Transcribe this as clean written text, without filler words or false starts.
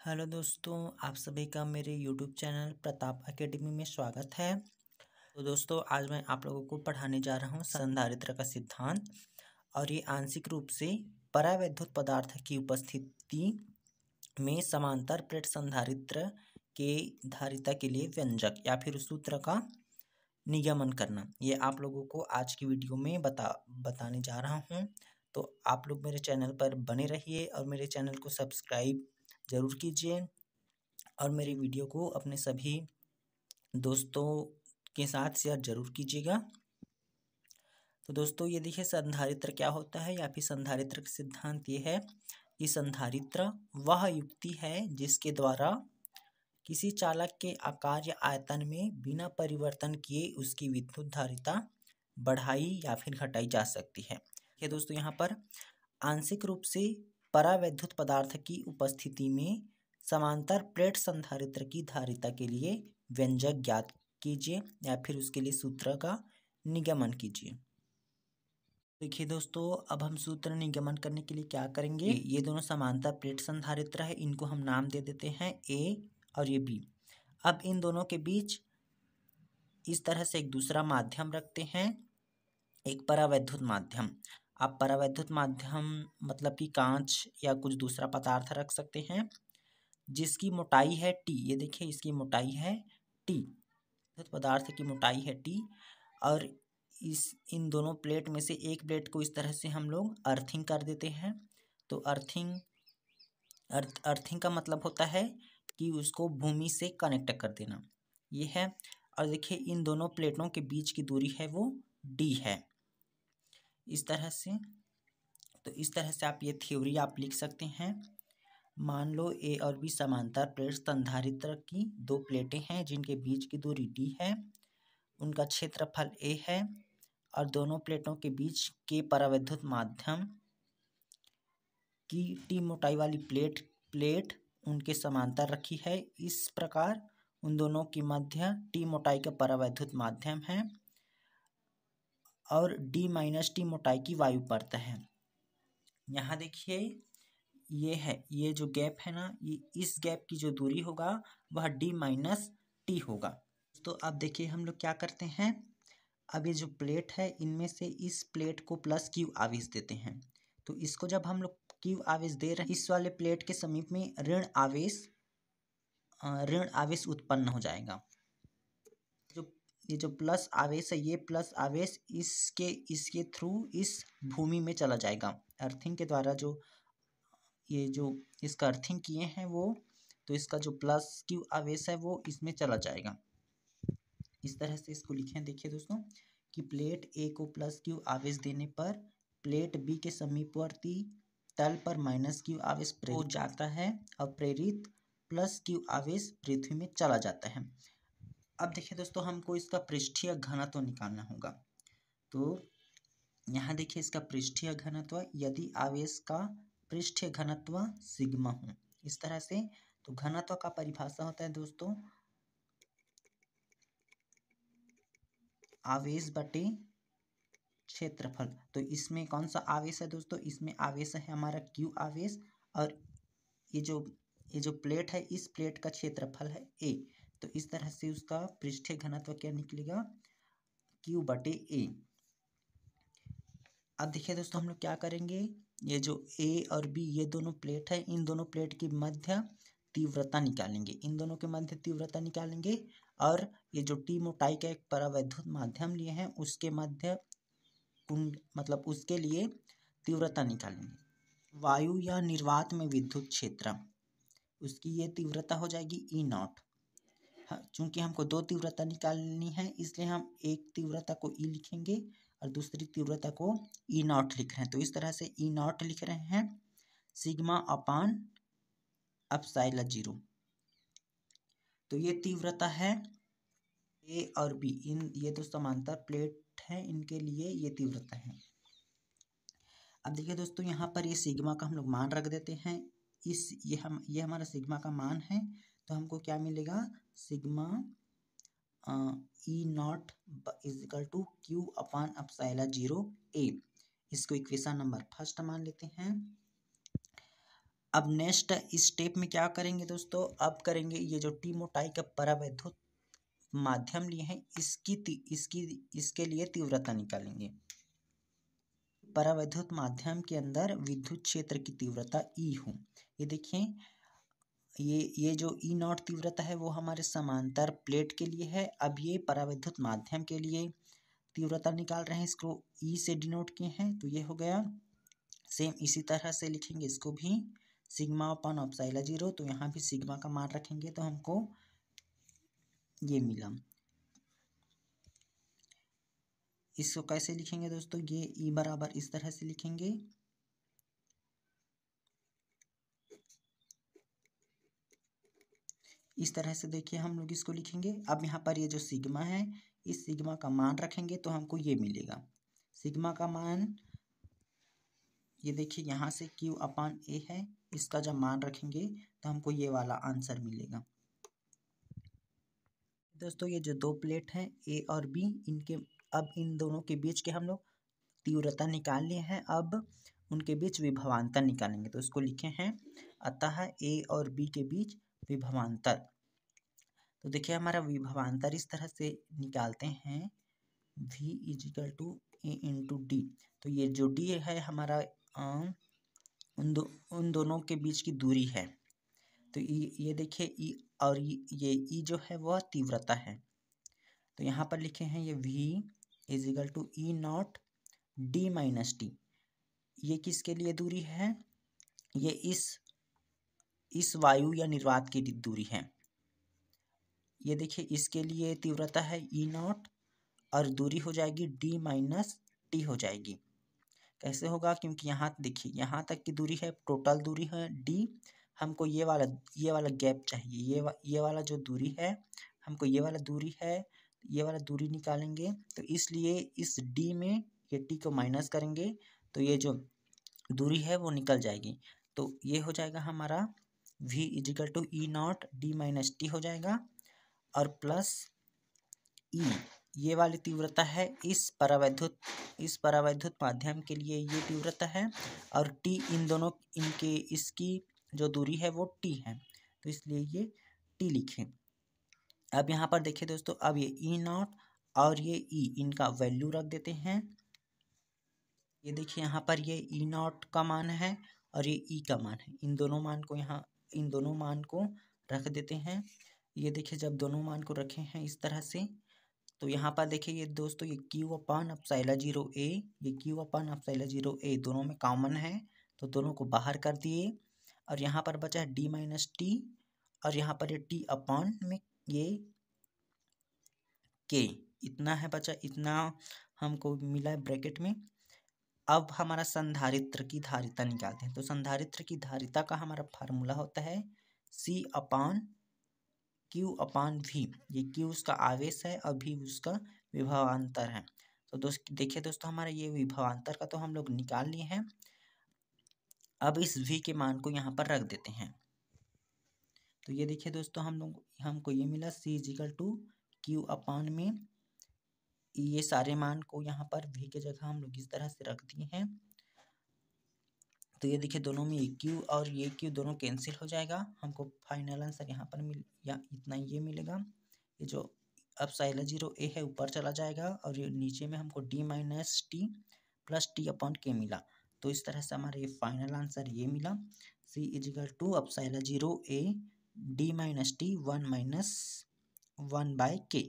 Hello दोस्तों, आप सभी का मेरे यूट्यूब चैनल प्रताप एकेडमी में स्वागत है। तो दोस्तों, आज मैं आप लोगों को पढ़ाने जा रहा हूँ संधारित्र का सिद्धांत। और ये आंशिक रूप से परावैद्युत पदार्थ की उपस्थिति में समांतर प्लेट संधारित्र के धारिता के लिए व्यंजक या फिर सूत्र का निगमन करना, ये आप लोगों को आज की वीडियो में बताने जा रहा हूँ। तो आप लोग मेरे चैनल पर बने रहिए और मेरे चैनल को सब्सक्राइब ज़रूर कीजिए और मेरी वीडियो को अपने सभी दोस्तों के साथ शेयर जरूर कीजिएगा। तो दोस्तों, ये देखिए संधारित्र क्या होता है या फिर संधारित्र का सिद्धांत ये है कि संधारित्र वह युक्ति है जिसके द्वारा किसी चालक के आकार या आयतन में बिना परिवर्तन किए उसकी विद्युत धारिता बढ़ाई या फिर घटाई जा सकती है। ये दोस्तों, यहाँ पर आंशिक रूप से परावैद्युत पदार्थ की उपस्थिति में समांतर प्लेट संधारित्र की धारिता के लिए व्यंजक ज्ञात कीजिए या फिर उसके लिए सूत्र का निगमन कीजिए। देखिए दोस्तों, अब हम सूत्र निगमन करने के लिए क्या करेंगे, ये दोनों समांतर प्लेट संधारित्र है, इनको हम नाम दे देते हैं ए और ये बी। अब इन दोनों के बीच इस तरह से एक दूसरा माध्यम रखते हैं, एक परावैद्युत माध्यम। आप परावैद्युत माध्यम मतलब कि कांच या कुछ दूसरा पदार्थ रख सकते हैं जिसकी मोटाई है टी। ये देखिए, इसकी मोटाई है टी, पदार्थ की मोटाई है टी। और इन दोनों प्लेट में से एक प्लेट को इस तरह से हम लोग अर्थिंग कर देते हैं। तो अर्थिंग का मतलब होता है कि उसको भूमि से कनेक्ट कर देना, ये है। और देखिए, इन दोनों प्लेटों के बीच की दूरी है वो डी है, इस तरह से। तो इस तरह से आप ये थ्योरी आप लिख सकते हैं। मान लो ए और बी समांतर प्लेट संधारित्र की दो प्लेटें हैं जिनके बीच की दूरी डी है, उनका क्षेत्रफल ए है और दोनों प्लेटों के बीच के परावैद्युत माध्यम की टी मोटाई वाली प्लेट उनके समांतर रखी है। इस प्रकार उन दोनों की मध्य टी मोटाई का परावैद्युत माध्यम है और डी माइनस टी मोटाई की वायु परत है। यहाँ देखिए, ये है, ये जो गैप है ना, ये इस गैप की जो दूरी होगा वह डी माइनस टी होगा। तो अब देखिए, हम लोग क्या करते हैं, अब ये जो प्लेट है इनमें से इस प्लेट को प्लस क्यू आवेश देते हैं। तो इसको जब हम लोग क्यू आवेश दे रहे हैं, इस वाले प्लेट के समीप में ऋण आवेश उत्पन्न हो जाएगा। ये जो प्लस आवेश है, ये प्लस आवेश इसके थ्रू इस भूमि में चला जाएगा। अर्थिंग के द्वारा ये जो इसका अर्थिंग किए हैं वो, तो इसका जो प्लस क्यू आवेश है वो इसमें चला जाएगा। इस तरह से इसको लिखें। देखिए दोस्तों, कि प्लेट ए को प्लस क्यू आवेश देने पर प्लेट बी के समीपवर्ती तल पर माइनस क्यू आवेश प्रेरित जाता है और प्रेरित प्लस क्यू आवेश पृथ्वी में चला जाता है। अब देखिए दोस्तों, हमको इसका पृष्ठीय घनत्व निकालना होगा। तो यहाँ देखिए, इसका पृष्ठीय घनत्व, यदि आवेश का पृष्ठीय घनत्व सिग्मा हो, इस तरह से। तो घनत्व का परिभाषा होता है दोस्तों आवेश बटे क्षेत्रफल। तो इसमें कौन सा आवेश है दोस्तों, इसमें आवेश है हमारा क्यू आवेश, और ये जो प्लेट है, इस प्लेट का क्षेत्रफल है ए। तो इस तरह से उसका पृष्ठीय घनत्व क्या निकलेगा, क्यू बटे ए। अब देखिए दोस्तों, हम लोग क्या करेंगे, ये जो ए और बी ये दोनों प्लेट है, इन दोनों प्लेट की मध्य तीव्रता निकालेंगे, इन दोनों के मध्य तीव्रता निकालेंगे। और ये जो टी मोटाई का एक परावैद्युत माध्यम लिए हैं उसके मध्य मतलब उसके लिए तीव्रता निकालेंगे। वायु या निर्वात में विद्युत क्षेत्र, उसकी ये तीव्रता हो जाएगी ई नॉट। चूंकि हमको दो तीव्रता निकालनी है, इसलिए हम एक तीव्रता को ई लिखेंगे और दूसरी तीव्रता को ई नॉट लिख रहे हैं। तो इस तरह से ई नॉट लिख रहे हैं सिग्मा अपान एप्सिलॉन 0। तो ये तीव्रता है ए और बी, ये तो समांतर प्लेट है, इनके लिए ये तीव्रता है। अब देखिए दोस्तों, यहाँ पर ये सिग्मा का हम लोग मान रख देते हैं। ये हमारा सिग्मा का मान है। तो हमको क्या मिलेगा, sigma E not is equal to Q upon epsilon 0 A. इसको इक्वेशन नंबर फर्स्ट मान लेते हैं। अब नेक्स्ट स्टेप में क्या करेंगे दोस्तों, अब करेंगे ये जो टी मोटाई का परावैद्युत माध्यम लिए हैं इसके लिए तीव्रता निकालेंगे। परावैद्युत माध्यम के अंदर विद्युत क्षेत्र की तीव्रता ई हो। ये देखिए ये जो ई नॉट तीव्रता है वो हमारे समांतर प्लेट के लिए है। अब ये परावैद्युत माध्यम के लिए तीव्रता निकाल रहे हैं, इसको ई से डिनोट किए हैं, तो ये हो गया। सेम इसी तरह से लिखेंगे इसको भी, सिग्मा अपॉन एप्सिलॉन जीरो, तो यहाँ भी सिग्मा का मान रखेंगे तो हमको ये मिला। इसको कैसे लिखेंगे दोस्तों, ये ई बराबर इस तरह से लिखेंगे, इस तरह से देखिए हम लोग इसको लिखेंगे। अब यहाँ पर ये जो सिग्मा है, इस सिग्मा का मान रखेंगे तो हमको ये मिलेगा। सिग्मा का मान ये देखिए यहाँ से Q अपान ए है, इसका जब मान रखेंगे तो हमको ये वाला आंसर मिलेगा। दोस्तों ये जो दो प्लेट हैं ए और बी, इनके अब इन दोनों के बीच के हम लोग तीव्रता निकाल लिए हैं। अब उनके बीच विभवांतर निकालेंगे, तो इसको लिखे हैं अतः ए और बी के बीच विभवांतर। तो देखिए हमारा विभवांतर इस तरह से निकालते हैं, V is equal to A into D. तो ये जो डी है हमारा उन दोनों के बीच की दूरी है। तो ये देखिए ई और ये ई जो है वह तीव्रता है। तो यहाँ पर लिखे हैं ये V is equal to E not D minus T. ये किसके लिए दूरी है, ये इस वायु या निर्वात की दूरी है। ये देखिए इसके लिए तीव्रता है ई नॉट और दूरी हो जाएगी डी माइनस टी हो जाएगी। कैसे होगा, क्योंकि यहाँ देखिए यहाँ तक की दूरी है, टोटल दूरी है डी, हमको ये वाला गैप चाहिए, ये वाला जो दूरी है हमको ये वाला दूरी है, ये वाला दूरी निकालेंगे। तो इसलिए इस डी में ये टी को माइनस करेंगे तो ये जो दूरी है वो निकल जाएगी। तो ये हो जाएगा हमारा V is equal to E not D minus T हो जाएगा, और प्लस ई ये वाली तीव्रता है इस परावैद्युत माध्यम के लिए ये तीव्रता है, और टी इन दोनों इसकी जो दूरी है वो टी है, तो इसलिए ये टी लिखें। अब यहाँ पर देखिए दोस्तों, अब ये ई नॉट और ये ई इनका वैल्यू रख देते हैं। ये देखिए यहाँ पर ये ई नॉट का मान है और ये ई का मान है, इन दोनों मान को रख देते हैं। ये देखिए जब दोनों मान को रखे हैं इस तरह से, तो यहाँ पर देखिए ये दोस्तों ये Q अपान एप्सिलॉन जीरो ए, ये Q अपान एप्सिलॉन जीरो ए दोनों में कॉमन है, तो दोनों को बाहर कर दिए, और यहाँ पर बचा है डी माइनस टी, और यहाँ पर ये टी अपान में ये के, इतना है बचा, इतना हमको मिला है ब्रैकेट में। अब हमारा संधारित्र की धारिता निकालते हैं। तो संधारित्र की धारिता का हमारा फार्मूला होता है C अपान Q अपान V। ये Q उसका आवेश है और V उसका विभवांतर है। तो देखिए दोस्तों हमारा ये विभवांतर का तो हम लोग निकाल लिए हैं। अब इस V के मान को यहाँ पर रख देते हैं। तो ये देखिए दोस्तों हमको ये मिला C इजिकल टू Q अपान में ये सारे मान को यहाँ पर V के जगह हम लोग इस तरह से रख दिए हैं। तो ये देखिए दोनों में ये Q और ये Q दोनों कैंसिल हो जाएगा, हमको फाइनल आंसर यहाँ पर इतना ये मिलेगा। ये जो एप्सिलॉन जीरो ए है ऊपर चला जाएगा, और ये नीचे में हमको D minus T plus T upon के मिला। तो इस तरह से हमारा ये फाइनल आंसर ये मिला, C is equal to epsilon zero A D minus T 1 - 1/k।